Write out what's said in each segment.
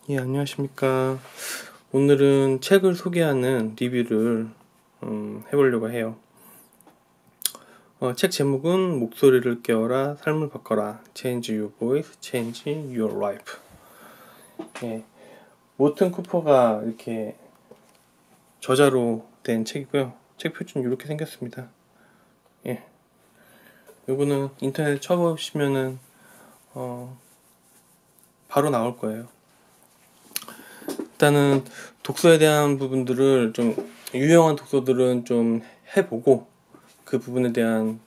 예, 안녕하십니까. 오늘은 책을 소개하는 리뷰를 해보려고 해요. 책 제목은 목소리를 깨워라, 삶을 바꿔라. Change your voice, change your life. 예, 모튼 쿠퍼가 이렇게 저자로 된 책이고요. 책 표지는 이렇게 생겼습니다. 예, 요거는 인터넷에 쳐보시면은 바로 나올 거예요. 일단은 독서에 대한 부분들을 좀 유용한 독서들은 좀 해보고 그 부분에 대한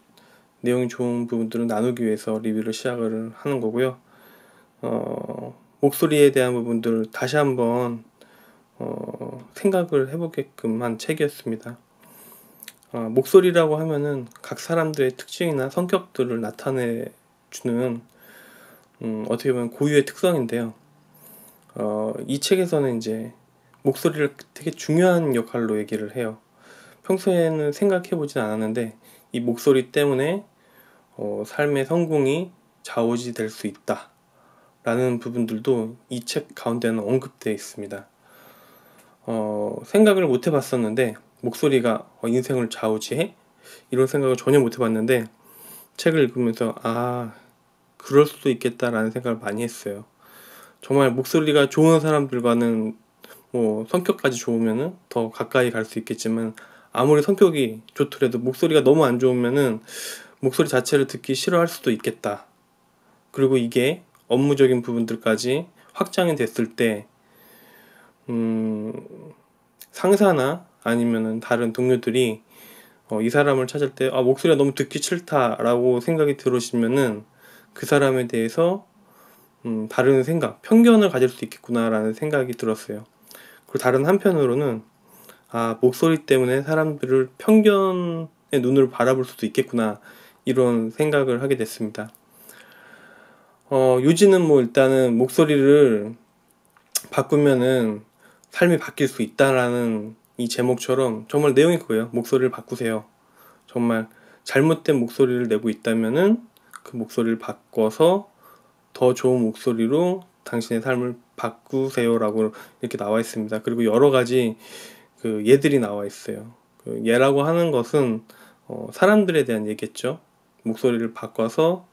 내용이 좋은 부분들을 나누기 위해서 리뷰를 시작을 하는 거고요. 목소리에 대한 부분들을 다시 한번 생각을 해보게끔 한 책이었습니다. 목소리라고 하면은 각 사람들의 특징이나 성격들을 나타내주는 어떻게 보면 고유의 특성인데요. 이 책에서는 이제 목소리를 되게 중요한 역할로 얘기를 해요. 평소에는 생각해보진 않았는데 이 목소리 때문에 삶의 성공이 좌우지될 수 있다 라는 부분들도 이 책 가운데는 언급되어 있습니다. 생각을 못 해봤었는데 목소리가 인생을 좌우지해? 이런 생각을 전혀 못 해봤는데 책을 읽으면서 그럴 수도 있겠다라는 생각을 많이 했어요. 정말 목소리가 좋은 사람들과는 뭐 성격까지 좋으면은 더 가까이 갈 수 있겠지만 아무리 성격이 좋더라도 목소리가 너무 안 좋으면은 목소리 자체를 듣기 싫어할 수도 있겠다. 그리고 이게 업무적인 부분들까지 확장이 됐을 때 상사나 아니면은 다른 동료들이 이 사람을 찾을 때 목소리가 너무 듣기 싫다라고 생각이 들으시면은 그 사람에 대해서 다른 생각, 편견을 가질 수 있겠구나라는 생각이 들었어요. 그리고 다른 한편으로는 목소리 때문에 사람들을 편견의 눈으로 바라볼 수도 있겠구나 이런 생각을 하게 됐습니다. 요지는 뭐 일단은 목소리를 바꾸면은 삶이 바뀔 수 있다라는 이 제목처럼 정말 내용이 그거예요. 목소리를 바꾸세요. 정말 잘못된 목소리를 내고 있다면은 그 목소리를 바꿔서 더 좋은 목소리로 당신의 삶을 바꾸세요라고 이렇게 나와 있습니다. 그리고 여러 가지 그 예들이 나와 있어요. 그 예라고 하는 것은 사람들에 대한 얘기겠죠. 목소리를 바꿔서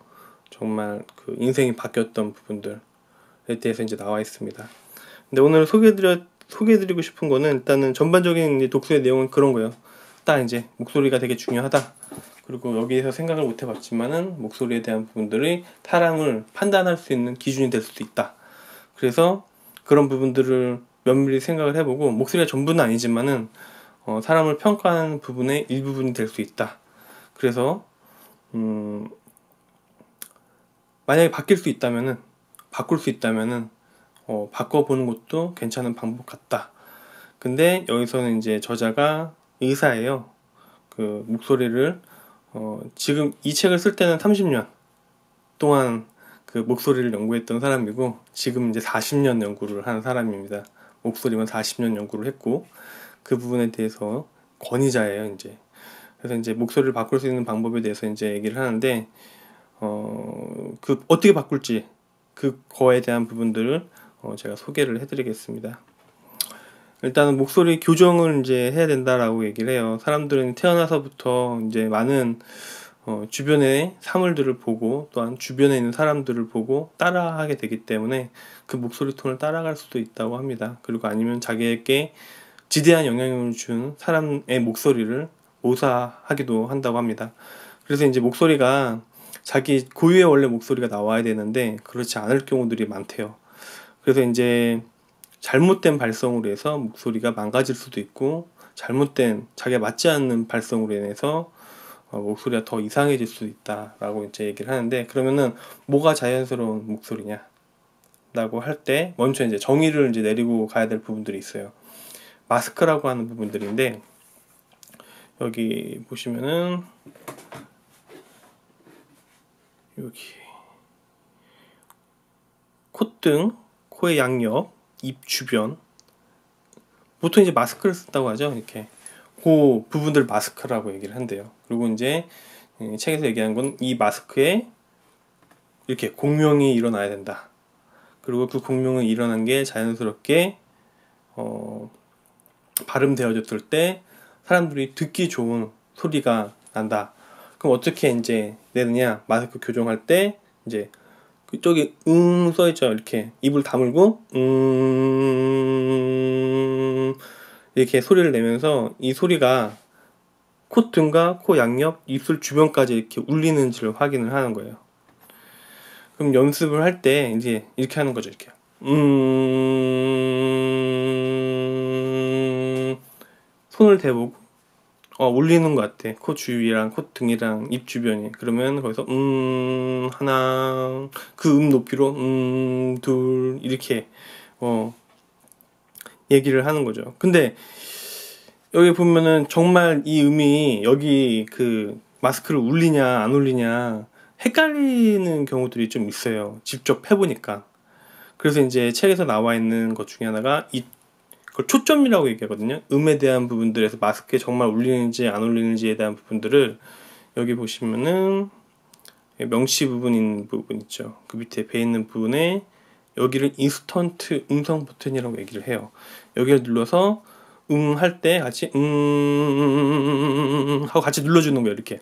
정말 그 인생이 바뀌었던 부분들에 대해서 이제 나와 있습니다. 근데 오늘 소개해드리고 싶은 거는 일단은 전반적인 독서의 내용은 그런 거예요. 딱 이제 목소리가 되게 중요하다. 그리고 여기에서 생각을 못 해봤지만은 목소리에 대한 부분들이 사람을 판단할 수 있는 기준이 될 수도 있다. 그래서 그런 부분들을 면밀히 생각을 해보고 목소리가 전부는 아니지만은 사람을 평가하는 부분의 일부분이 될 수 있다. 그래서 만약에 바뀔 수 있다면은 바꿀 수 있다면은 바꿔보는 것도 괜찮은 방법 같다. 근데 여기서는 이제 저자가 의사예요. 그 목소리를 지금 이 책을 쓸 때는 30년 동안 그 목소리를 연구했던 사람이고 지금 이제 40년 연구를 한 사람입니다. 목소리만 40년 연구를 했고 그 부분에 대해서 권위자예요, 이제. 그래서 이제 목소리를 바꿀 수 있는 방법에 대해서 이제 얘기를 하는데 그 어떻게 바꿀지 그거에 대한 부분들을 제가 소개를 해드리겠습니다. 일단은 목소리 교정을 이제 해야 된다라고 얘기를 해요. 사람들은 태어나서부터 이제 많은 주변의 사물들을 보고 또한 주변에 있는 사람들을 보고 따라하게 되기 때문에 그 목소리 톤을 따라갈 수도 있다고 합니다. 그리고 아니면 자기에게 지대한 영향을 준 사람의 목소리를 모사하기도 한다고 합니다. 그래서 이제 목소리가 자기 고유의 원래 목소리가 나와야 되는데 그렇지 않을 경우들이 많대요. 그래서 이제 잘못된 발성으로 해서 목소리가 망가질 수도 있고 잘못된 자기가 맞지 않는 발성으로 인해서 목소리가 더 이상해질 수도 있다라고 이제 얘기를 하는데 그러면은 뭐가 자연스러운 목소리냐 라고 할 때 먼저 이제 정의를 이제 내리고 가야 될 부분들이 있어요. 마스크라고 하는 부분들인데 여기 보시면은 여기 콧등, 코의 양옆, 입 주변 보통 이제 마스크를 쓴다고 하죠. 이렇게 그 부분들 마스크라고 얘기를 한대요. 그리고 이제 책에서 얘기한 건 이 마스크에 이렇게 공명이 일어나야 된다. 그리고 그 공명이 일어난 게 자연스럽게 발음되어졌을 때 사람들이 듣기 좋은 소리가 난다. 그럼 어떻게 이제 내느냐? 마스크 교정할 때 이제 그쪽에 써있죠. 이렇게 입을 다물고 이렇게 소리를 내면서 이 소리가 콧등과 코 양옆, 입술 주변까지 이렇게 울리는지를 확인을 하는 거예요. 그럼 연습을 할 때 이제 이렇게 하는 거죠. 이렇게 손을 대보고 울리는 것 같아. 코 주위랑 콧등이랑 입 주변이. 그러면 거기서 하나, 그 높이로 둘 이렇게 얘기를 하는 거죠. 근데 여기 보면은 정말 이 음이 여기 그 마스크를 울리냐 안 울리냐 헷갈리는 경우들이 좀 있어요. 직접 해보니까. 그래서 이제 책에서 나와 있는 것 중에 하나가 그걸 초점이라고 얘기하거든요. 음에 대한 부분들에서 마스크에 정말 울리는지 안 울리는지에 대한 부분들을 여기 보시면은 명시 부분 있죠. 그 밑에 배 있는 부분에 여기를 인스턴트 음성 버튼이라고 얘기를 해요. 여기를 눌러서 할 때 같이 하고 같이 눌러주는 거예요. 이렇게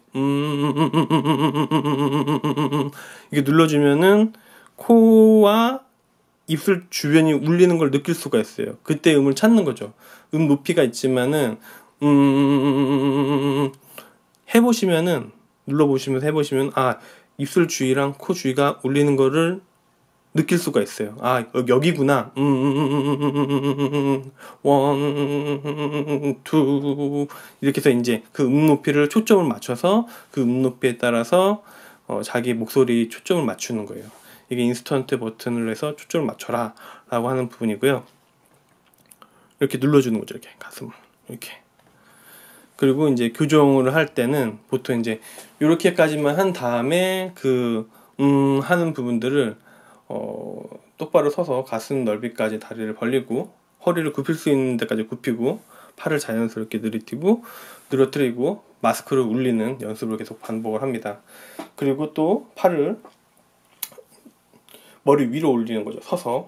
이게 눌러주면은 코와 입술 주변이 울리는 걸 느낄 수가 있어요. 그때 음을 찾는 거죠. 높이가 있지만은 해보시면은 눌러보시면서 해보시면 입술 주위랑 코 주위가 울리는 거를 느낄 수가 있어요. 여기구나. 원, 투 이렇게 해서 이제 그 높이를 초점을 맞춰서 그 높이에 따라서 자기 목소리 초점을 맞추는 거예요. 이게 인스턴트 버튼을 해서 초점을 맞춰라 라고 하는 부분이고요. 이렇게 눌러주는 거죠. 이렇게 가슴을 이렇게. 그리고 이제 교정을 할 때는 보통 이제 이렇게까지만 한 다음에 그 하는 부분들을 똑바로 서서 가슴 넓이까지 다리를 벌리고 허리를 굽힐 수 있는 데까지 굽히고 팔을 자연스럽게 늘어뜨리고 마스크를 울리는 연습을 계속 반복을 합니다. 그리고 또 팔을 머리 위로 올리는 거죠. 서서.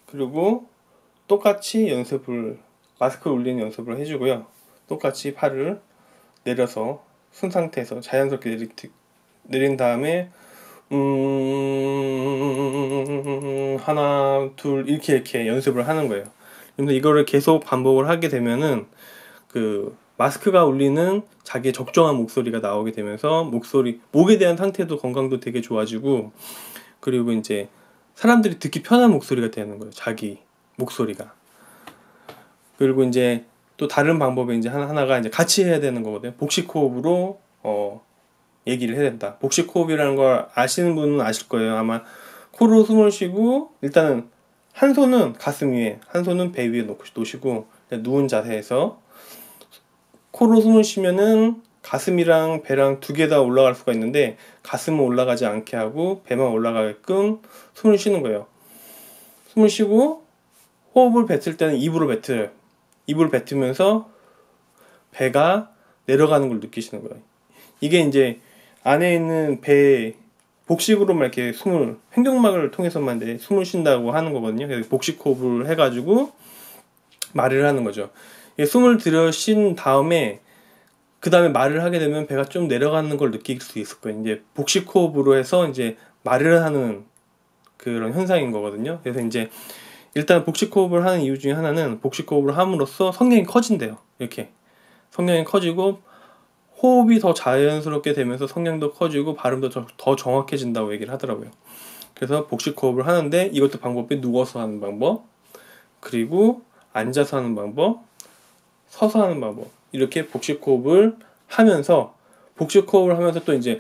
그리고 똑같이 마스크를 울리는 연습을 해주고요. 똑같이 팔을 내려서 쓴 상태에서 자연스럽게 내린 다음에 하나, 둘 이렇게 연습을 하는 거예요. 근데 이거를 계속 반복을 하게 되면은 그 마스크가 울리는 자기의 적정한 목소리가 나오게 되면서 목에 대한 상태도 건강도 되게 좋아지고 그리고 이제 사람들이 듣기 편한 목소리가 되는 거예요. 자기 목소리가. 그리고 이제 또 다른 방법이 이제 하나가 이제 같이 해야 되는 거거든요. 복식호흡으로 얘기를 해야 된다. 복식호흡이라는 걸 아시는 분은 아실 거예요. 아마 코로 숨을 쉬고 일단은 한 손은 가슴 위에, 한 손은 배 위에 놓으시고 누운 자세에서 코로 숨을 쉬면은 가슴이랑 배랑 두 개 다 올라갈 수가 있는데 가슴은 올라가지 않게 하고 배만 올라가게끔 숨을 쉬는 거예요. 숨을 쉬고 호흡을 뱉을 때는 입으로 뱉어요. 입으로 뱉으면서 배가 내려가는 걸 느끼시는 거예요. 이게 이제 안에 있는 배 복식으로만 이렇게 횡격막을 통해서만 숨을 쉰다고 하는 거거든요. 그래서 복식 호흡을 해가지고 말을 하는 거죠. 숨을 들여 쉰 다음에 그 다음에 말을 하게 되면 배가 좀 내려가는 걸 느낄 수 있을 거예요. 이제 복식 호흡으로 해서 이제 말을 하는 그런 현상인 거거든요. 그래서 이제 일단 복식 호흡을 하는 이유 중에 하나는 복식 호흡을 함으로써 성량이 커진대요. 이렇게 성량이 커지고 호흡이 더 자연스럽게 되면서 성량도 커지고 발음도 더 정확해진다고 얘기를 하더라고요. 그래서 복식 호흡을 하는데 이것도 방법이 누워서 하는 방법, 그리고 앉아서 하는 방법, 서서 하는 방법 이렇게 복식 호흡을 하면서 또 이제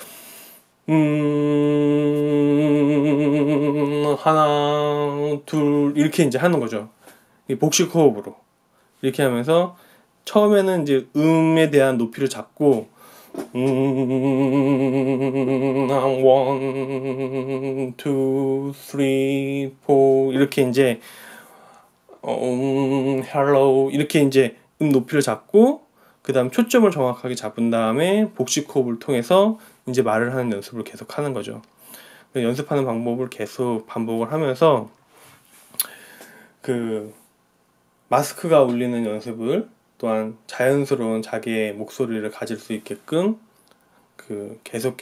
하나 둘 이렇게 이제 하는 거죠. 복식 호흡으로 이렇게 하면서 처음에는 이제 음에 대한 높이를 잡고 원, 투, 쓰리, 포 이렇게 이제 헬로우 이렇게 이제 높이를 잡고 그 다음 초점을 정확하게 잡은 다음에 복식 호흡을 통해서 이제 말을 하는 연습을 계속 하는 거죠. 연습하는 방법을 계속 반복을 하면서 그 마스크가 울리는 연습을, 또한 자연스러운 자기의 목소리를 가질 수 있게끔 계속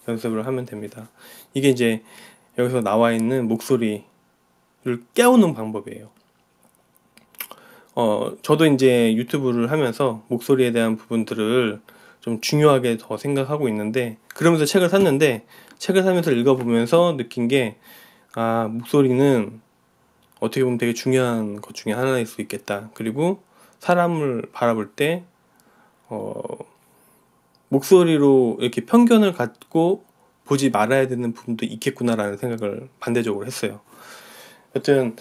연습을 하면 됩니다. 이게 이제 여기서 나와 있는 목소리를 깨우는 방법이에요. 저도 이제 유튜브를 하면서 목소리에 대한 부분들을 좀 중요하게 더 생각하고 있는데, 그러면서 책을 샀는데, 책을 사면서 읽어보면서 느낀 게, 목소리는 어떻게 보면 되게 중요한 것 중에 하나일 수 있겠다. 그리고 사람을 바라볼 때 목소리로 이렇게 편견을 갖고 보지 말아야 되는 부분도 있겠구나라는 생각을 반대적으로 했어요. 여튼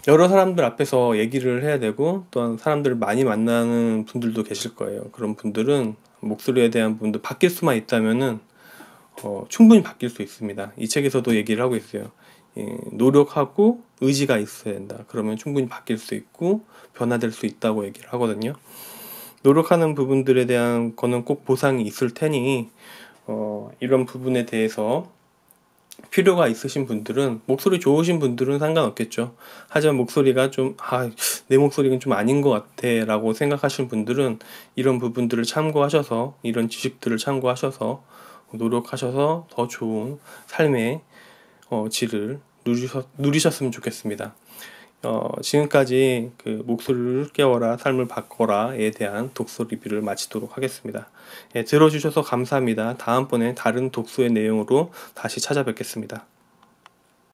여러 사람들 앞에서 얘기를 해야 되고, 또한 사람들을 많이 만나는 분들도 계실 거예요. 그런 분들은 목소리에 대한 부분도 바뀔 수만 있다면은 충분히 바뀔 수 있습니다. 이 책에서도 얘기를 하고 있어요. 노력하고 의지가 있어야 된다. 그러면 충분히 바뀔 수 있고 변화될 수 있다고 얘기를 하거든요. 노력하는 부분들에 대한 거는 꼭 보상이 있을 테니 이런 부분에 대해서 필요가 있으신 분들은, 목소리 좋으신 분들은 상관없겠죠. 하지만 목소리가 좀 내 목소리는 좀 아닌 것 같아 라고 생각하시는 분들은 이런 부분들을 참고하셔서, 이런 지식들을 참고하셔서 노력하셔서 더 좋은 삶의 질을 누리셨으면 좋겠습니다. 지금까지 목소리를 깨워라 삶을 바꿔라에 대한 독서 리뷰를 마치도록 하겠습니다. 들어주셔서 감사합니다. 다음번에 다른 독서의 내용으로 다시 찾아뵙겠습니다.